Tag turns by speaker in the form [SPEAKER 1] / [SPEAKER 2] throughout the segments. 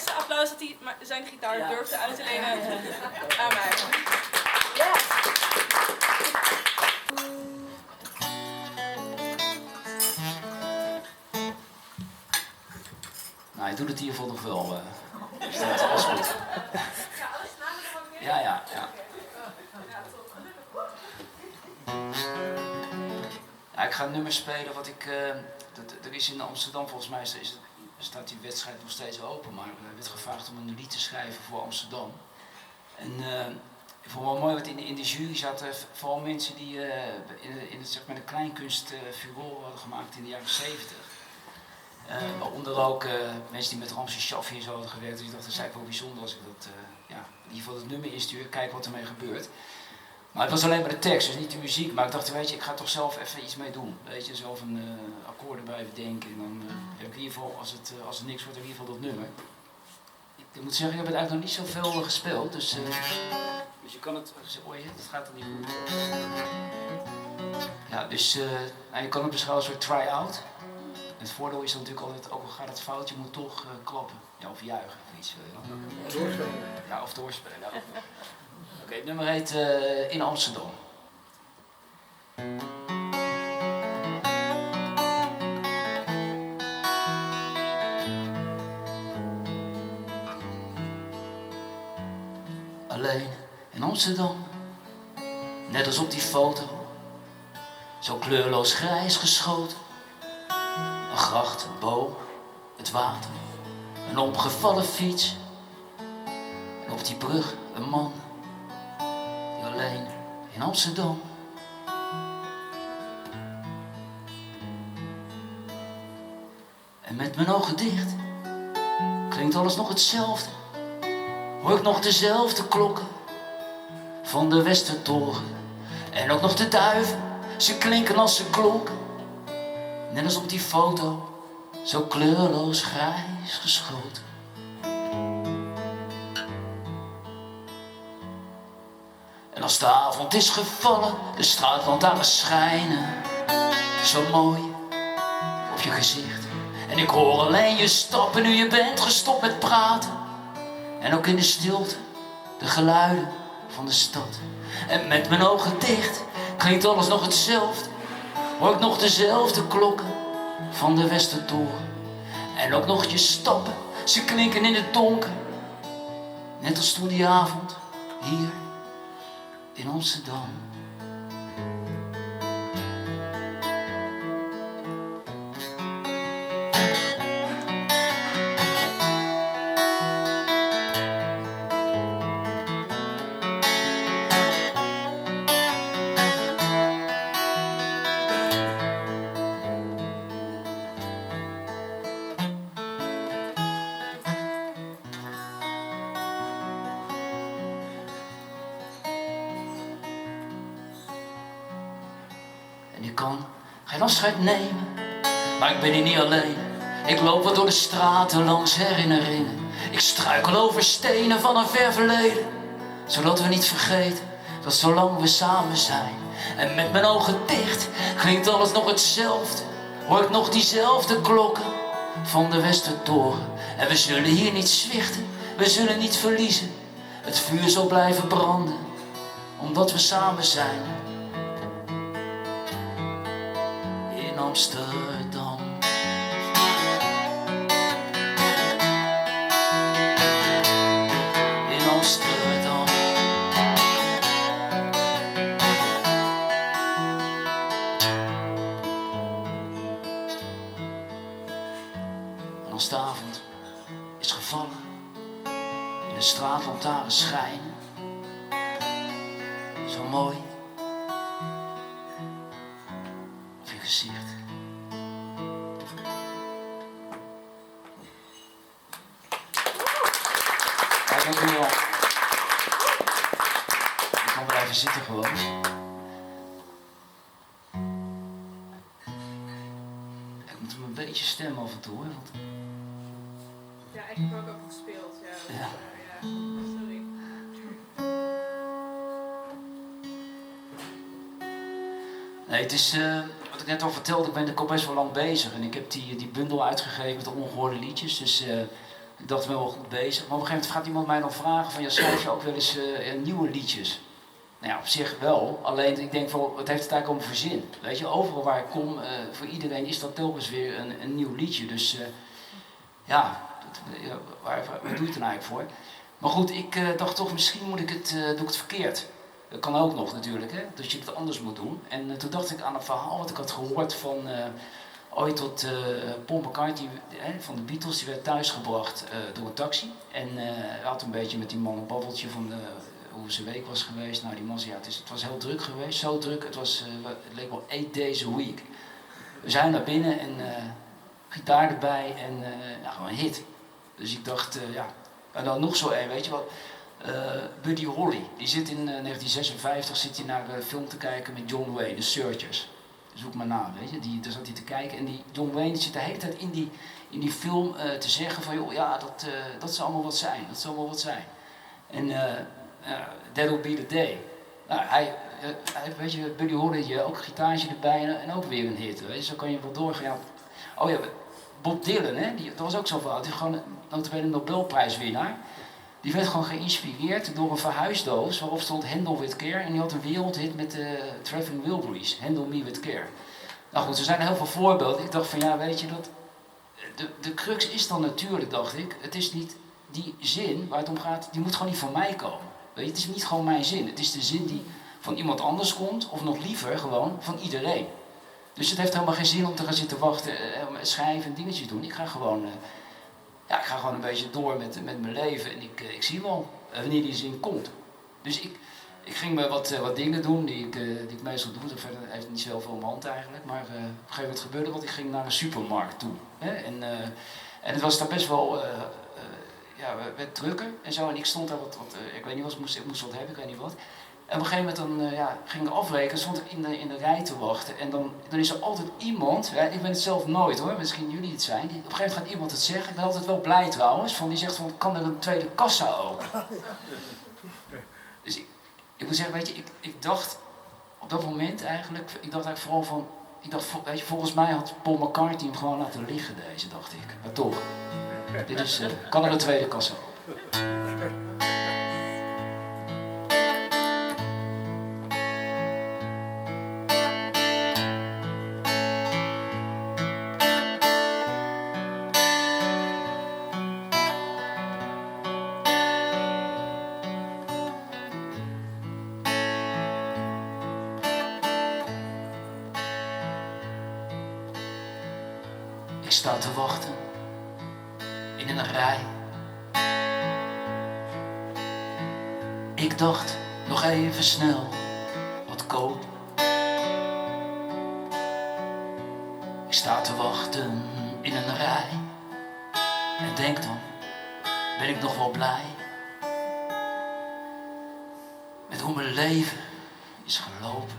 [SPEAKER 1] eerste applaus dat hij zijn gitaar durfde uit te lenen aan mij.
[SPEAKER 2] Ja.
[SPEAKER 3] Nou, hij doet het in ieder geval nog wel. Dus dat is goed. Ja. Ja, ik ga een nummer spelen wat ik... er is in Amsterdam, volgens mij staat die wedstrijd nog steeds open, maar er werd gevraagd om een lied te schrijven voor Amsterdam. En ik vond het wel mooi, want in de jury zaten vooral mensen die zeg maar de kleinkunst furore hadden gemaakt in de jaren 70. Waaronder ook mensen die met Ramses Shaffi en zo hadden gewerkt. Dus ik dacht, dat is eigenlijk wel bijzonder als ik dat, in ieder geval het nummer instuur, kijk wat ermee gebeurt. Maar het was alleen maar de tekst, dus niet de muziek. Maar ik dacht, weet je, ik ga toch zelf even iets mee doen. Weet je, zelf een akkoorden bij bedenken. En dan heb ik in ieder geval, als het niks wordt, in ieder geval dat nummer. Ik moet zeggen, ik heb het eigenlijk nog niet zoveel gespeeld. Dus je kan het, hoor je, dat gaat er niet goed. Ja, dus je kan het beschouwen als een soort try-out. Het voordeel is natuurlijk altijd, ook al gaat het fout, je moet toch klappen. Ja, of juichen of iets.
[SPEAKER 4] Doorspelen.
[SPEAKER 3] Ja, of doorspelen. Ja. Oké, het nummer heet In Amsterdam. Alleen in Amsterdam, net als op die foto, zo kleurloos grijs geschoten. Een gracht, een boom, het water, een omgevallen fiets. En op die brug een man, die alleen in Amsterdam. En met mijn ogen dicht, klinkt alles nog hetzelfde. Hoor ik nog dezelfde klokken van de Westertoren. En ook nog de duiven, ze klinken als ze klonken. Net als op die foto, zo kleurloos grijs geschoten. En als de avond is gevallen, de straatlantaarns schijnen zo mooi op je gezicht. En ik hoor alleen je stappen nu je bent gestopt met praten. En ook in de stilte, de geluiden van de stad. En met mijn ogen dicht, klinkt alles nog hetzelfde. Hoor ik nog dezelfde klokken van de Westertoren. En ook nog je stappen, ze klinken in het donker. Net als toen die avond, hier in Amsterdam. En ik kan geen afscheid nemen, maar ik ben hier niet alleen. Ik loop wat door de straten langs herinneringen. Ik struikel over stenen van een ver verleden, zodat we niet vergeten dat zolang we samen zijn. En met mijn ogen dicht klinkt alles nog hetzelfde. Hoor ik nog diezelfde klokken van de Westertoren. En we zullen hier niet zwichten, we zullen niet verliezen. Het vuur zal blijven branden, omdat we samen zijn. In Amsterdam. In Amsterdam. En als de avond is gevallen en de straatlantaarns schijnen, zo mooi op je gezicht. Ja, dank u wel. Ik kan blijven zitten gewoon. Ik moet hem een beetje stemmen af en toe, hè, want...
[SPEAKER 1] Ja, ik heb ook gespeeld. Ja.
[SPEAKER 3] Ja.
[SPEAKER 1] Sorry.
[SPEAKER 3] Nee, het is, wat ik net al vertelde, ik ben er al best wel lang bezig. En ik heb die bundel uitgegeven met de ongehoorde liedjes. Dus Ik dacht, ik ben wel goed bezig. Maar op een gegeven moment gaat iemand mij dan vragen van, ja, schrijf je ook wel eens nieuwe liedjes? Nou ja, op zich wel. Alleen ik denk van, het heeft het eigenlijk om verzin. Weet je, overal waar ik kom, voor iedereen is dat telkens weer een nieuw liedje. Dus waar doe je het dan eigenlijk voor? Maar goed, ik dacht toch, misschien doe ik het verkeerd. Dat kan ook nog natuurlijk, hè? Dat je het anders moet doen. En toen dacht ik aan een verhaal wat ik had gehoord van ooit tot Paul McCartney van de Beatles. Die werd thuisgebracht door een taxi. En hij had een beetje met die man een babbeltje van hoe zijn week was geweest. Nou, die man zei, ja, het was heel druk geweest, zo druk. Het leek wel 8 days a week. We zijn naar binnen en gitaar erbij en gewoon een hit. Dus ik dacht, en dan nog zo één, weet je wat? Buddy Holly, die zit in 1956 zit hij naar een film te kijken met John Wayne, The Searchers. Zoek maar na, weet je, daar zat hij te kijken en die John Wayne zit de hele tijd in die film te zeggen van, joh, ja, dat zal allemaal wat zijn, dat zal wel wat zijn. En that'll be the day. Nou, hij weet je, Buddy Holly, ook een gitaartje erbij en ook weer een hit, weet je, zo kan je wel doorgaan. Ja. Oh ja, Bob Dylan, hè, dat was ook zo'n verhaal, die is gewoon notabene een Nobelprijswinnaar. Die werd gewoon geïnspireerd door een verhuisdoos waarop stond Handle with Care. En die had een wereldhit met de Traveling Wilburys, Handle Me with Care. Nou goed, er zijn heel veel voorbeelden. Ik dacht van ja, weet je, de crux is dan natuurlijk, dacht ik, het is niet die zin waar het om gaat, die moet gewoon niet van mij komen. Weet je, het is niet gewoon mijn zin. Het is de zin die van iemand anders komt, of nog liever gewoon van iedereen. Dus het heeft helemaal geen zin om te gaan zitten wachten, schrijven en dingetjes doen. Ik ga gewoon een beetje door met mijn leven en ik zie wel wanneer die zin komt. Dus ik ging me wat dingen doen die ik meestal doe. Dat verder heeft niet zoveel om hand eigenlijk. Maar op een gegeven moment gebeurde wat. Ik ging naar een supermarkt toe. Hè? En het was daar best wel werd drukker en zo. En ik stond daar ik weet niet wat, ik moest wat hebben, ik weet niet wat. En op een gegeven moment ging ik afrekenen, stond ik in de rij te wachten. En dan is er altijd iemand, ik ben het zelf nooit hoor, misschien jullie het zijn. Op een gegeven moment gaat iemand het zeggen, ik ben altijd wel blij trouwens. Die zegt van, kan er een tweede kassa open? Dus ik moet zeggen, weet je, ik dacht op dat moment eigenlijk, vooral van, weet je, volgens mij had Paul McCartney hem gewoon laten liggen deze, dacht ik. Maar toch, dit is, kan er een tweede kassa open? Ik sta te wachten in een rij. Ik dacht nog even snel wat koop. Ik sta te wachten in een rij en denk dan, ben ik nog wel blij met hoe mijn leven is gelopen.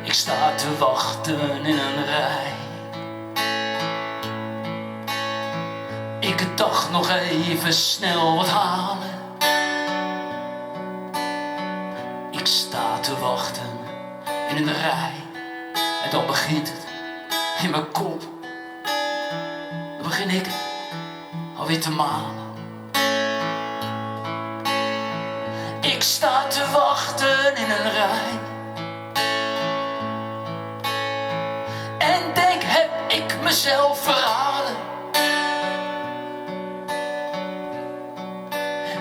[SPEAKER 3] Ik sta te wachten in een rij. Ik dacht nog even snel wat halen. Ik sta te wachten in een rij. En dan begint het in mijn kop. Dan begin ik alweer te malen. Ik sta te wachten in een rij. En denk, heb ik mezelf verraden?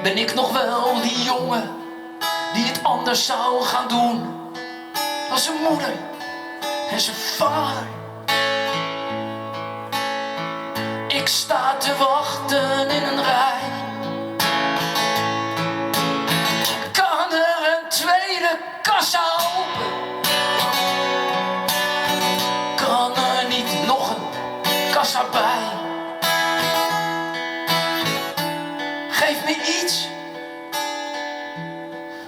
[SPEAKER 3] Ben ik nog wel die jongen die het anders zou gaan doen dan zijn moeder en zijn vader? Ik sta te wachten in een rij. Kan er een tweede kassa open? Kan er niet nog een kassa bij? Geef me iets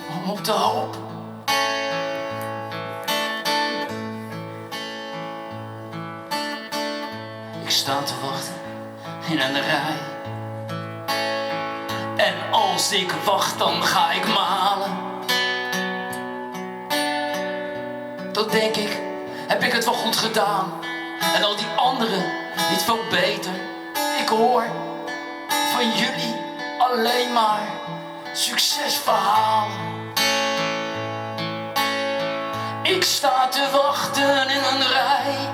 [SPEAKER 3] om op te hopen. Ik sta te wachten in een rij. En als ik wacht, dan ga ik malen. Dan denk ik, heb ik het wel goed gedaan. En al die anderen niet veel beter. Ik hoor van jullie alleen maar succesverhalen. Ik sta te wachten in een rij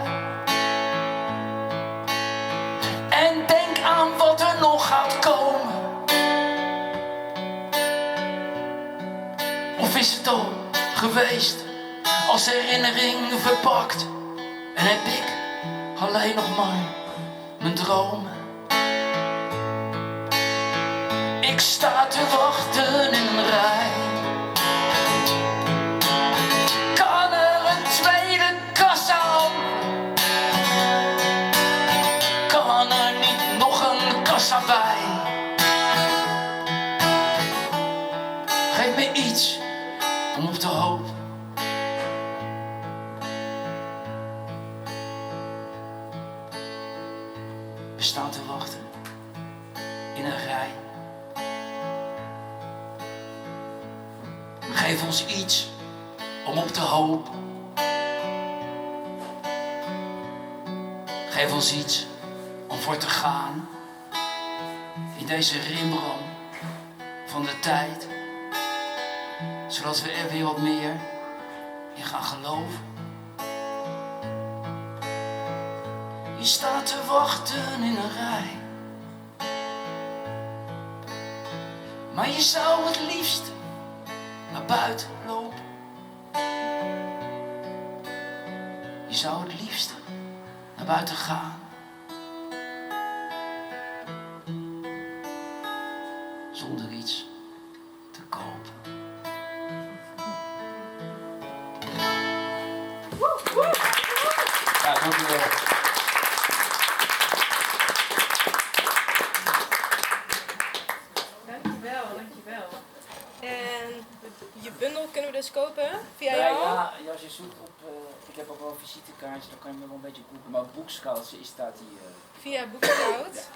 [SPEAKER 3] en denk aan wat er nog gaat komen. Of is het al geweest als herinnering verpakt en heb ik alleen nog maar mijn dromen. Ik sta te wachten in een rij. Kan er een tweede kassa op? Kan er niet nog een kassa bij? Geef me iets om op te hopen. We staan te wachten in een rij. Geef ons iets om op te hopen. Geef ons iets om voor te gaan in deze rimbram van de tijd, zodat we er weer wat meer in gaan geloven. Je staat te wachten in een rij, maar je zou het liefst naar buiten lopen. Je zou het liefst naar buiten gaan, zonder iets te kopen. Ja, dank u wel.
[SPEAKER 1] Dankjewel. En je bundel kunnen we dus kopen via jou?
[SPEAKER 2] Ja, als je zoekt op, ik heb ook wel een visitekaartje, dan kan je me wel een beetje googlen, maar Boekscout staat hier.
[SPEAKER 1] Via Boekscout.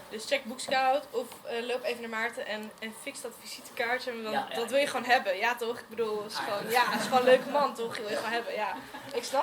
[SPEAKER 1] Dus check Boekscout of loop even naar Maarten en fix dat visitekaartje, want dat wil je gewoon hebben. Ja toch? Ik bedoel, het is gewoon, het is gewoon een leuke man toch? Die wil je gewoon hebben, ja. Ik snap